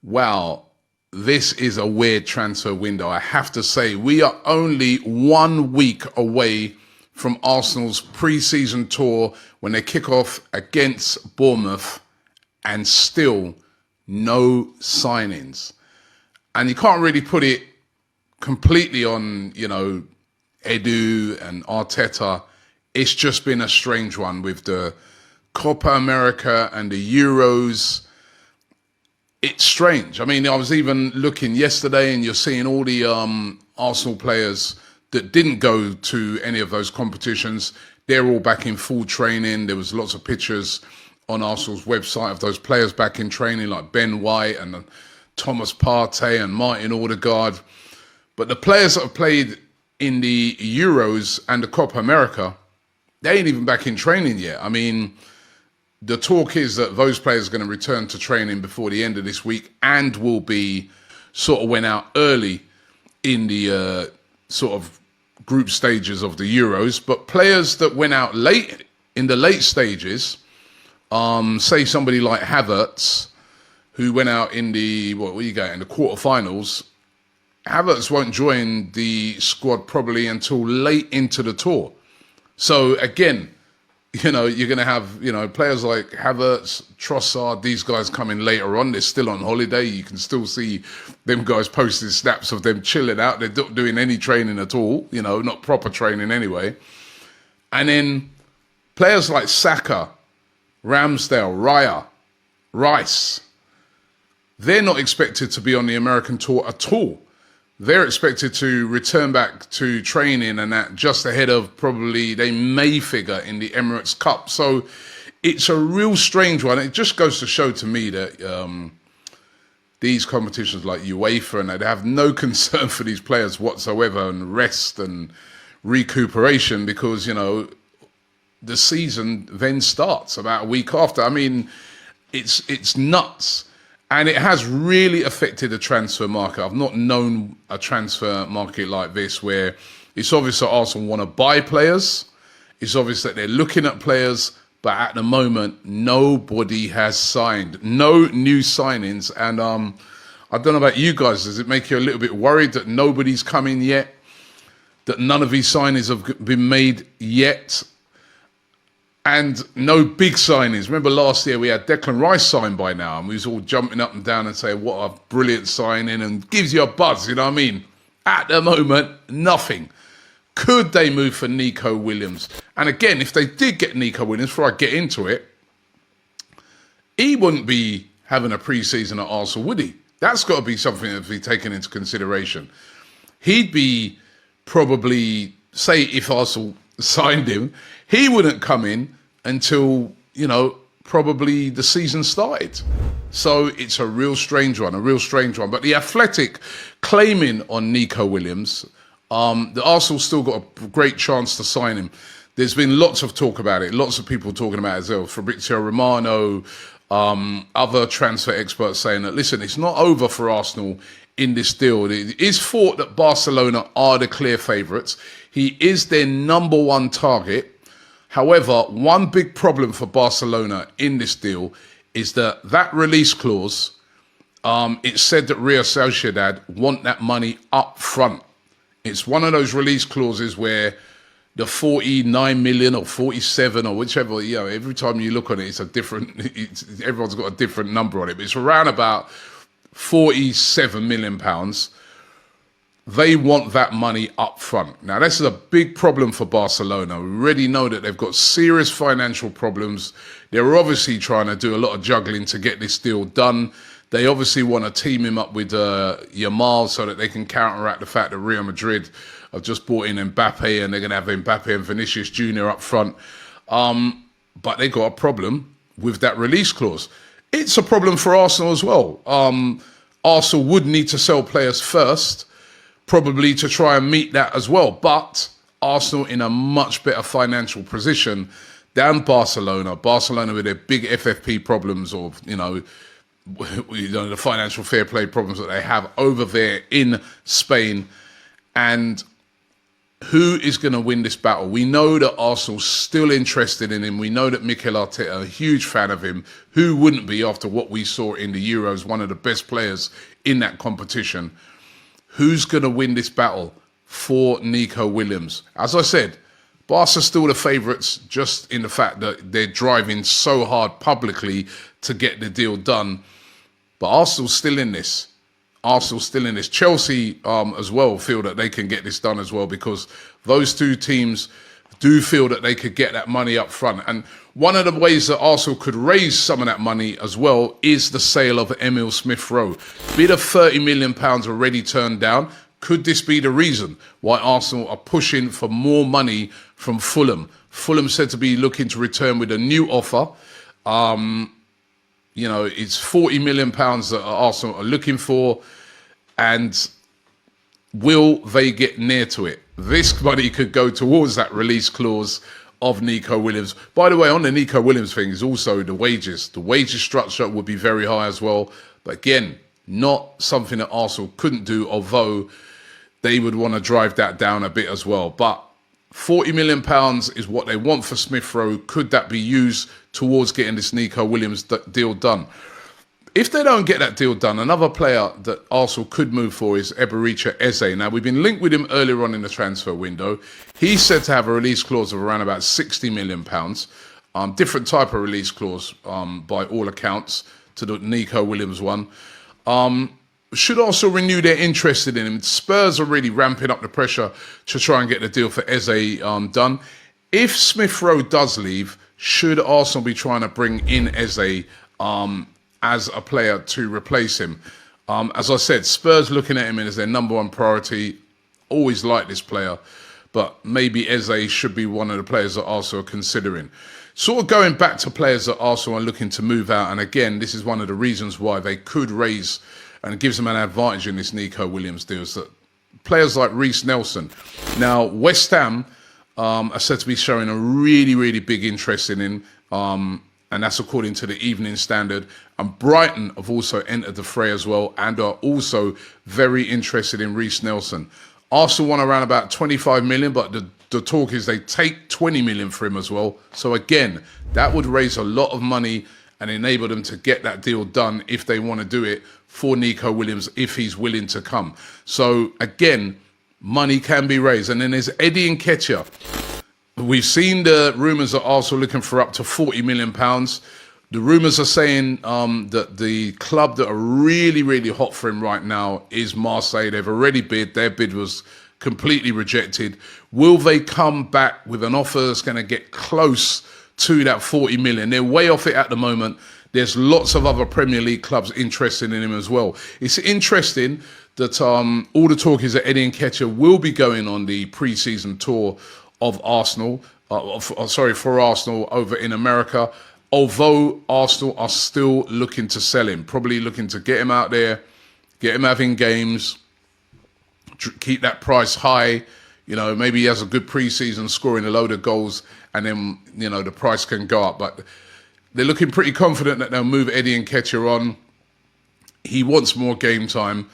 Wow, this is a weird transfer window. I have to say, we are only 1 week away from Arsenal's pre-season tour when they kick off against Bournemouth, and still no signings. And you can't really put it completely on, Edu and Arteta. It's just been a strange one with the Copa America and the Euros. It's strange. I mean, I was even looking yesterday and you're seeing all the Arsenal players that didn't go to any of those competitions. They're all back in full training. There was lots of pictures on Arsenal's website of those players back in training, like Ben White and Thomas Partey and Martin Odegaard. But the players that have played in the Euros and the Copa America, they ain't even back in training yet. I mean, the talk is that those players are going to return to training before the end of this week and will be went out early in the sort of group stages of the Euros. But players that went out late in the late stages, say somebody like Havertz, who went out in the, in the quarterfinals, Havertz won't join the squad probably until late into the tour. So again, you're going to have, players like Havertz, Trossard, these guys coming later on. They're still on holiday. You can still see them guys posting snaps of them chilling out. They're not doing any training at all, not proper training anyway. And then players like Saka, Ramsdale, Raya, Rice, they're not expected to be on the American tour at all. They're expected to return back to training and that just ahead of probably they may figure in the Emirates Cup. So it's a real strange one. It just goes to show to me that these competitions like UEFA, and they have no concern for these players whatsoever, and rest and recuperation, because, the season then starts about a week after. I mean, it's nuts. And it has really affected the transfer market. I've not known a transfer market like this, where it's obvious that Arsenal want to buy players. It's obvious that they're looking at players, but at the moment, nobody has signed. No new signings. And I don't know about you guys. Does it make you a little bit worried that nobody's coming yet? That none of these signings have been made yet? And no big signings. Remember last year we had Declan Rice signed by now, and we was all jumping up and down and saying, what a brilliant signing, and gives you a buzz, you know what I mean? At the moment, nothing. Could they move for Nico Williams? And again, if they did get Nico Williams, before I get into it, he wouldn't be having a pre-season at Arsenal, would he? That's got to be something that be taken into consideration. He'd be probably, say if Arsenal signed him, he wouldn't come in until, probably the season started. So it's a real strange one. But the Athletic claiming on Nico Williams, the Arsenal still got a great chance to sign him. There's been lots of talk about it, lots of people talking about it as well. Fabrizio Romano, other transfer experts saying that, listen, it's not over for Arsenal in this deal. It is thought that Barcelona are the clear favourites. He is their number one target. However, one big problem for Barcelona in this deal is that release clause, it's said that Real Sociedad want that money up front. It's one of those release clauses where the 49 million or 47 or whichever, every time you look on it, it's a different, everyone's got a different number on it, but it's around about 47 million pounds. They want that money up front. Now, this is a big problem for Barcelona. We already know that they've got serious financial problems. They're obviously trying to do a lot of juggling to get this deal done. They obviously want to team him up with Yamal so that they can counteract the fact that Real Madrid have just brought in Mbappe, and they're going to have Mbappe and Vinicius Jr. up front. But they got a problem with that release clause. It's a problem for Arsenal as well. Arsenal would need to sell players first, probably to try and meet that as well. But Arsenal in a much better financial position than Barcelona. Barcelona with their big FFP problems, or, the financial fair play problems that they have over there in Spain. And who is going to win this battle? We know that Arsenal's still interested in him. We know that Mikel Arteta, a huge fan of him. Who wouldn't be after what we saw in the Euros, one of the best players in that competition? Who's going to win this battle for Nico Williams? As I said, Barca's still the favourites, just in the fact that they're driving so hard publicly to get the deal done. But Arsenal's still in this. Arsenal still in this. Chelsea as well feel that they can get this done as well, because those two teams do feel that they could get that money up front. And one of the ways that Arsenal could raise some of that money as well is the sale of Emile Smith-Rowe. Bid of £30 million already turned down. Could this be the reason why Arsenal are pushing for more money from Fulham? Fulham said to be looking to return with a new offer. You know, it's £40 million that Arsenal are looking for, and will they get near to it? This money could go towards that release clause of Nico Williams. By the way, on the Nico Williams thing is also the wages. The wages structure would be very high as well. But again, not something that Arsenal couldn't do, although they would want to drive that down a bit as well. But £40 million is what they want for Smith-Rowe. Could that be used towards getting this Nico Williams deal done? If they don't get that deal done, another player that Arsenal could move for is Eberechi Eze. Now, we've been linked with him earlier on in the transfer window. He's said to have a release clause of around about £60 million. Different type of release clause by all accounts to the Nico Williams one. Should also renew their interest in him. Spurs are really ramping up the pressure to try and get the deal for Eze done. If Smith-Rowe does leave, should Arsenal be trying to bring in Eze as a player to replace him? As I said, Spurs looking at him as their number one priority. Always like this player, but maybe Eze should be one of the players that Arsenal are considering. Sort of going back to players that Arsenal are looking to move out, and again, this is one of the reasons why they could raise, and it gives them an advantage in this Nico Williams deal, is that players like Reece Nelson. Now, West Ham are said to be showing a really, really big interest in him, and that's according to the Evening Standard. And Brighton have also entered the fray as well, and are also very interested in Reece Nelson. Arsenal want around about 25 million, but the talk is they take 20 million for him as well. So again, that would raise a lot of money and enable them to get that deal done if they want to do it for Nico Williams, if he's willing to come. So again, money can be raised. And then there's Eddie Nketiah. We've seen the rumours that Arsenal looking for up to £40 million. The rumours are saying that the club that are really, really hot for him right now is Marseille. They've already bid. Their bid was completely rejected. Will they come back with an offer that's going to get close to that 40 million? They're way off it at the moment. There's lots of other Premier League clubs interested in him as well. It's interesting that all the talk is that Eddie Nketiah will be going on the pre-season tour of Arsenal, for Arsenal over in America, although Arsenal are still looking to sell him, probably looking to get him out there, get him having games, keep that price high. You know, maybe he has a good pre-season, scoring a load of goals, and then, you know, the price can go up. But they're looking pretty confident that they'll move Eddie Nketiah on. He wants more game time.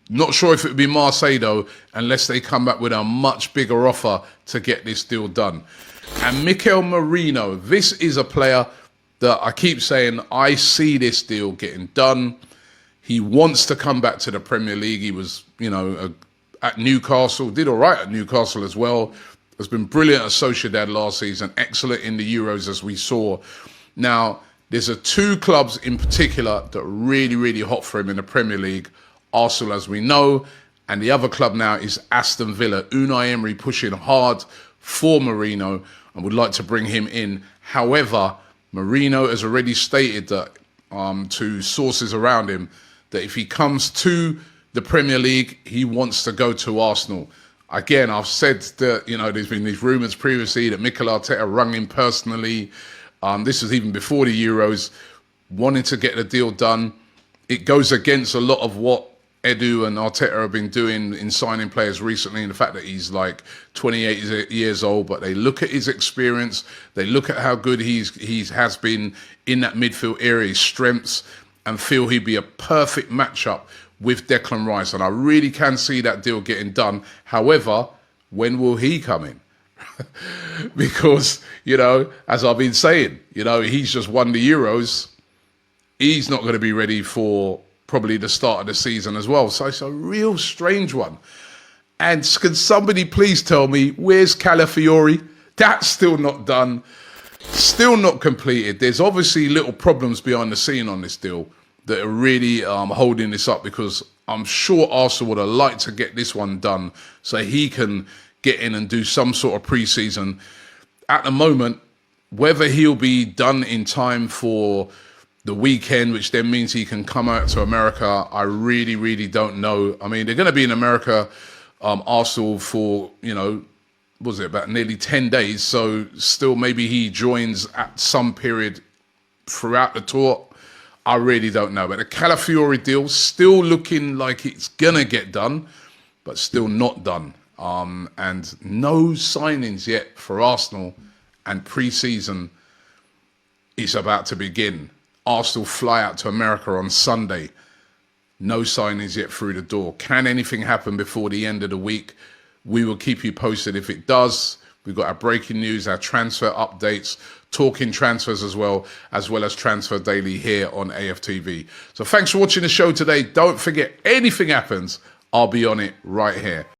Not sure if it would be Marseille, though, unless they come back with a much bigger offer to get this deal done. And Mikel Merino, this is a player that I keep saying, I see this deal getting done. He wants to come back to the Premier League. He was, you know, at Newcastle, did all right at Newcastle as well. Has been brilliant at Sociedad last season, excellent in the Euros as we saw. Now, there's two clubs in particular that are really, really hot for him in the Premier League. Arsenal, as we know, and the other club now is Aston Villa. Unai Emery pushing hard for Merino and would like to bring him in. However, Merino has already stated that to sources around him that if he comes to the Premier League, he wants to go to Arsenal. Again, I've said that, you know, there's been these rumours previously that Mikel Arteta rung him personally. This was even before the Euros, wanting to get the deal done. It goes against a lot of what Edu and Arteta have been doing in signing players recently, and the fact that he's like 28 years old, but they look at his experience, they look at how good he has been in that midfield area, his strengths, and feel he'd be a perfect matchup with Declan Rice. And I really can see that deal getting done. However, when will he come in? Because, as I've been saying, he's just won the Euros. He's not going to be ready for probably the start of the season as well. So it's a real strange one. And can somebody please tell me, where's Calafiori? That's still not done. Still not completed. There's obviously little problems behind the scene on this deal that are really holding this up, because I'm sure Arsenal would have liked to get this one done so he can get in and do some sort of pre-season. At the moment, whether he'll be done in time for the weekend, which then means he can come out to America, I really, really don't know. I mean, they're going to be in America, Arsenal, for, was it about nearly 10 days? So still maybe he joins at some period throughout the tour. I really don't know. But the Calafiori deal still looking like it's going to get done, but still not done. And no signings yet for Arsenal, and pre-season is about to begin. Arsenal fly out to America on Sunday. No signings yet through the door. Can anything happen before the end of the week? We will keep you posted if it does. We've got our breaking news, our transfer updates, talking transfers as well as Transfer Daily here on AFTV. So thanks for watching the show today. Don't forget, anything happens, I'll be on it right here.